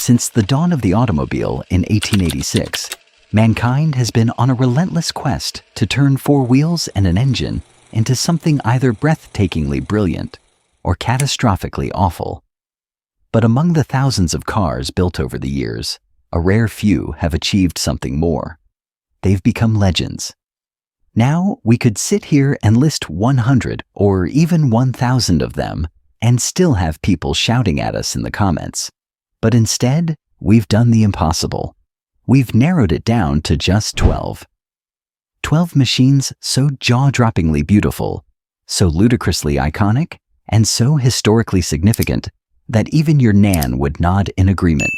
Since the dawn of the automobile in 1886, mankind has been on a relentless quest to turn four wheels and an engine into something either breathtakingly brilliant or catastrophically awful. But among the thousands of cars built over the years, a rare few have achieved something more. They've become legends. Now we could sit here and list 100 or even 1,000 of them and still have people shouting at us in the comments. But instead, we've done the impossible. We've narrowed it down to just 12. 12 machines so jaw-droppingly beautiful, so ludicrously iconic, and so historically significant that even your Nan would nod in agreement.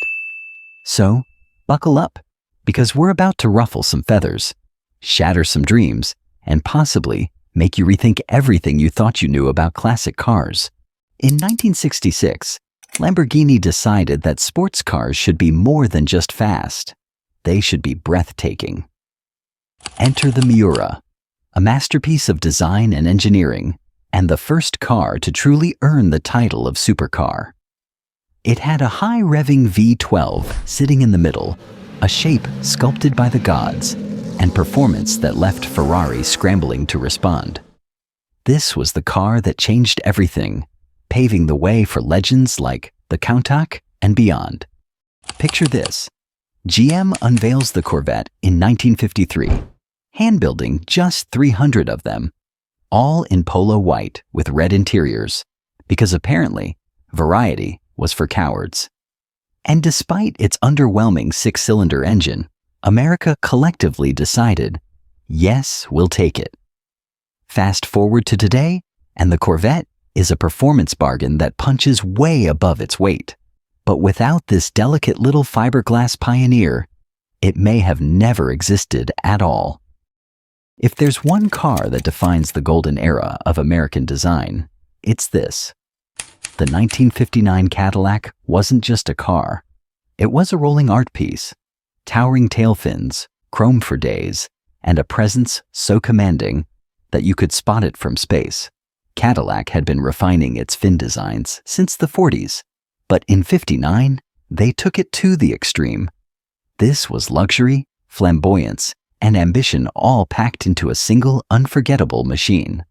So, buckle up, because we're about to ruffle some feathers, shatter some dreams, and possibly make you rethink everything you thought you knew about classic cars. In 1966, Lamborghini decided that sports cars should be more than just fast. They should be breathtaking. Enter the Miura, a masterpiece of design and engineering, and the first car to truly earn the title of supercar. It had a high-revving V12 sitting in the middle, a shape sculpted by the gods, and performance that left Ferrari scrambling to respond. This was the car that changed everything, paving the way for legends like the Countach and beyond. Picture this. GM unveils the Corvette in 1953, hand-building just 300 of them, all in polo white with red interiors, because apparently variety was for cowards. And despite its underwhelming six-cylinder engine, America collectively decided, yes, we'll take it. Fast forward to today, and the Corvette is a performance bargain that punches way above its weight. But without this delicate little fiberglass pioneer, it may have never existed at all. If there's one car that defines the golden era of American design, it's this. The 1959 Cadillac wasn't just a car. It was a rolling art piece, towering tail fins, chrome for days, and a presence so commanding that you could spot it from space. Cadillac had been refining its fin designs since the 40s, but in '59, they took it to the extreme. This was luxury, flamboyance, and ambition all packed into a single unforgettable machine.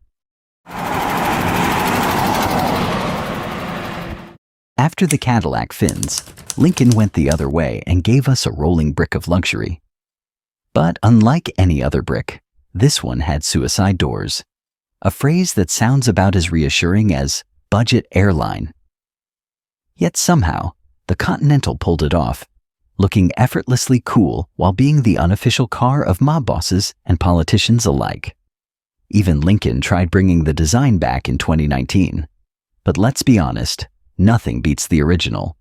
After the Cadillac fins, Lincoln went the other way and gave us a rolling brick of luxury. But unlike any other brick, this one had suicide doors, a phrase that sounds about as reassuring as budget airline. Yet somehow, the Continental pulled it off, looking effortlessly cool while being the unofficial car of mob bosses and politicians alike. Even Lincoln tried bringing the design back in 2019. But let's be honest, nothing beats the original.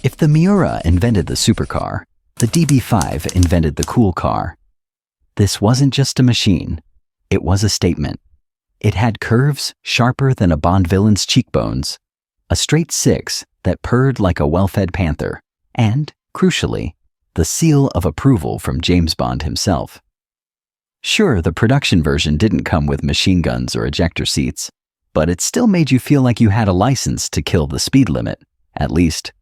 If the Miura invented the supercar, the DB5 invented the cool car. This wasn't just a machine, it was a statement. It had curves sharper than a Bond villain's cheekbones, a straight six that purred like a well-fed panther, and, crucially, the seal of approval from James Bond himself. Sure, the production version didn't come with machine guns or ejector seats, but it still made you feel like you had a license to kill the speed limit, at least.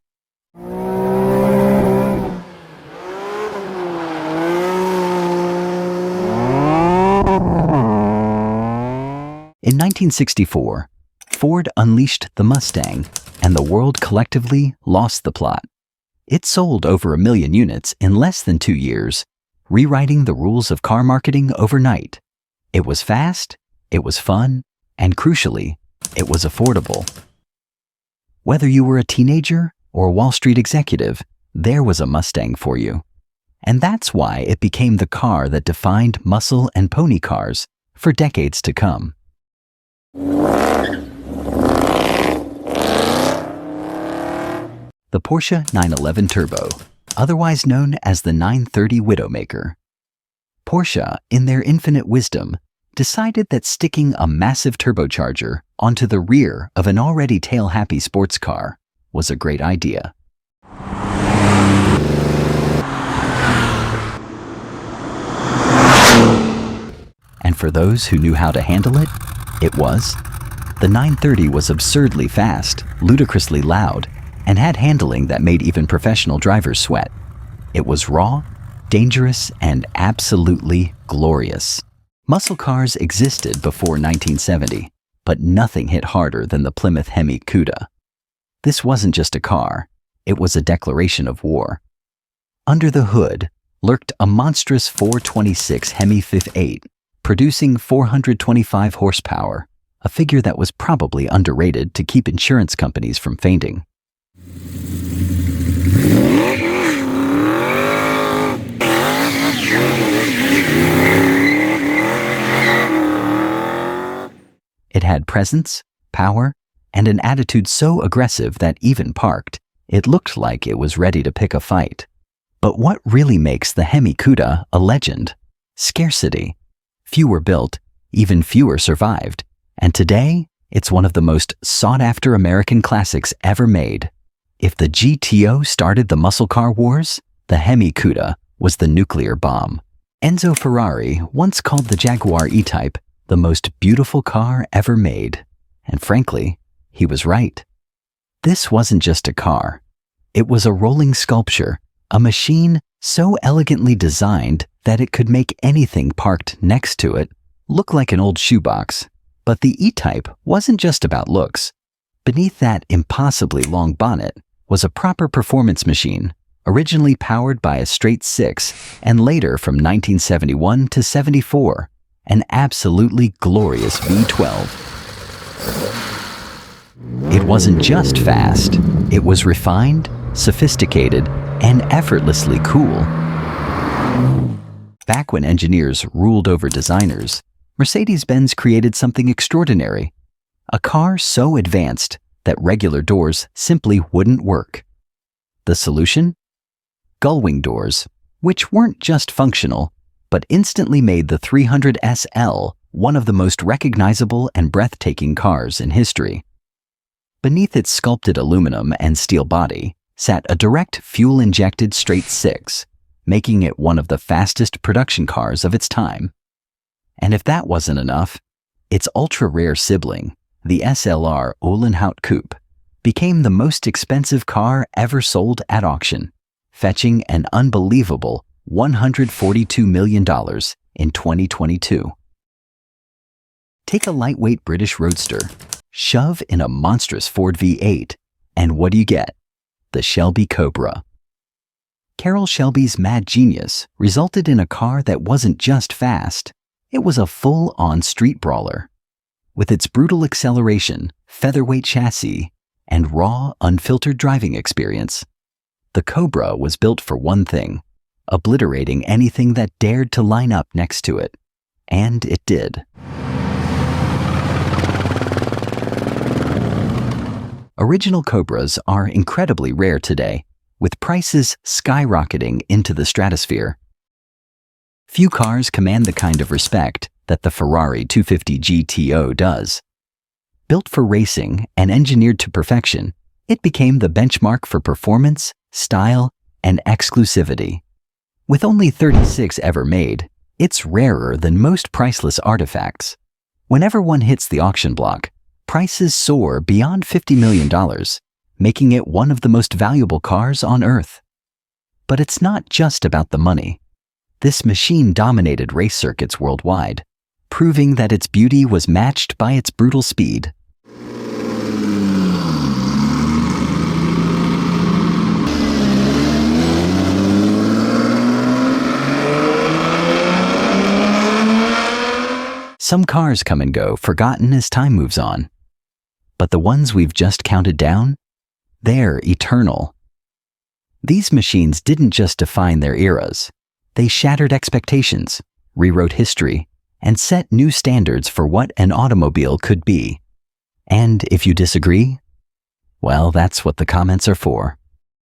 In 1964, Ford unleashed the Mustang, and the world collectively lost the plot. It sold over 1 million units in less than 2 years, rewriting the rules of car marketing overnight. It was fast, it was fun, and crucially, it was affordable. Whether you were a teenager or a Wall Street executive, there was a Mustang for you. And that's why it became the car that defined muscle and pony cars for decades to come. The Porsche 911 Turbo, otherwise known as the 930 Widowmaker. Porsche, in their infinite wisdom, decided that sticking a massive turbocharger onto the rear of an already tail-happy sports car was a great idea. And for those who knew how to handle it, it was The 930 was absurdly fast, ludicrously loud, and had handling that made even professional drivers sweat. It was raw, dangerous, and absolutely glorious. Muscle cars existed before 1970, but nothing hit harder than the Plymouth Hemi Cuda. This wasn't just a car, it was a declaration of war. Under the hood lurked a monstrous 426 Hemi 5.8, producing 425 horsepower, a figure that was probably underrated to keep insurance companies from fainting. It had presence, power, and an attitude so aggressive that even parked, it looked like it was ready to pick a fight. But what really makes the Hemi Cuda a legend? Scarcity. Few were built, even fewer survived, and today, it's one of the most sought-after American classics ever made. If the GTO started the muscle car wars, the Hemi Cuda was the nuclear bomb. Enzo Ferrari once called the Jaguar E-Type the most beautiful car ever made. And frankly, he was right. This wasn't just a car. It was a rolling sculpture, a machine so elegantly designed that it could make anything parked next to it look like an old shoebox. But the E-Type wasn't just about looks. Beneath that impossibly long bonnet was a proper performance machine, originally powered by a straight six, and later from 1971 to 74, an absolutely glorious V12. It wasn't just fast, it was refined, sophisticated, and effortlessly cool. Back when engineers ruled over designers, Mercedes-Benz created something extraordinary, a car so advanced that regular doors simply wouldn't work. The solution? Gullwing doors, which weren't just functional, but instantly made the 300 SL one of the most recognizable and breathtaking cars in history. Beneath its sculpted aluminum and steel body sat a direct fuel-injected straight six, making it one of the fastest production cars of its time. And if that wasn't enough, its ultra-rare sibling, the SLR Uhlenhaut Coupe, became the most expensive car ever sold at auction, fetching an unbelievable $142 million in 2022. Take a lightweight British roadster, shove in a monstrous Ford V8, and what do you get? The Shelby Cobra. Carroll Shelby's mad genius resulted in a car that wasn't just fast, it was a full-on street brawler. With its brutal acceleration, featherweight chassis, and raw, unfiltered driving experience, the Cobra was built for one thing: obliterating anything that dared to line up next to it. And it did. Original Cobras are incredibly rare today, with prices skyrocketing into the stratosphere. Few cars command the kind of respect that the Ferrari 250 GTO does. Built for racing and engineered to perfection, it became the benchmark for performance, style, and exclusivity. With only 36 ever made, it's rarer than most priceless artifacts. Whenever one hits the auction block, prices soar beyond $50 million, making it one of the most valuable cars on Earth. But it's not just about the money. This machine dominated race circuits worldwide, proving that its beauty was matched by its brutal speed. Some cars come and go, forgotten as time moves on. But the ones we've just counted down, they're eternal. These machines didn't just define their eras. They shattered expectations, rewrote history, and set new standards for what an automobile could be. And if you disagree, well, that's what the comments are for.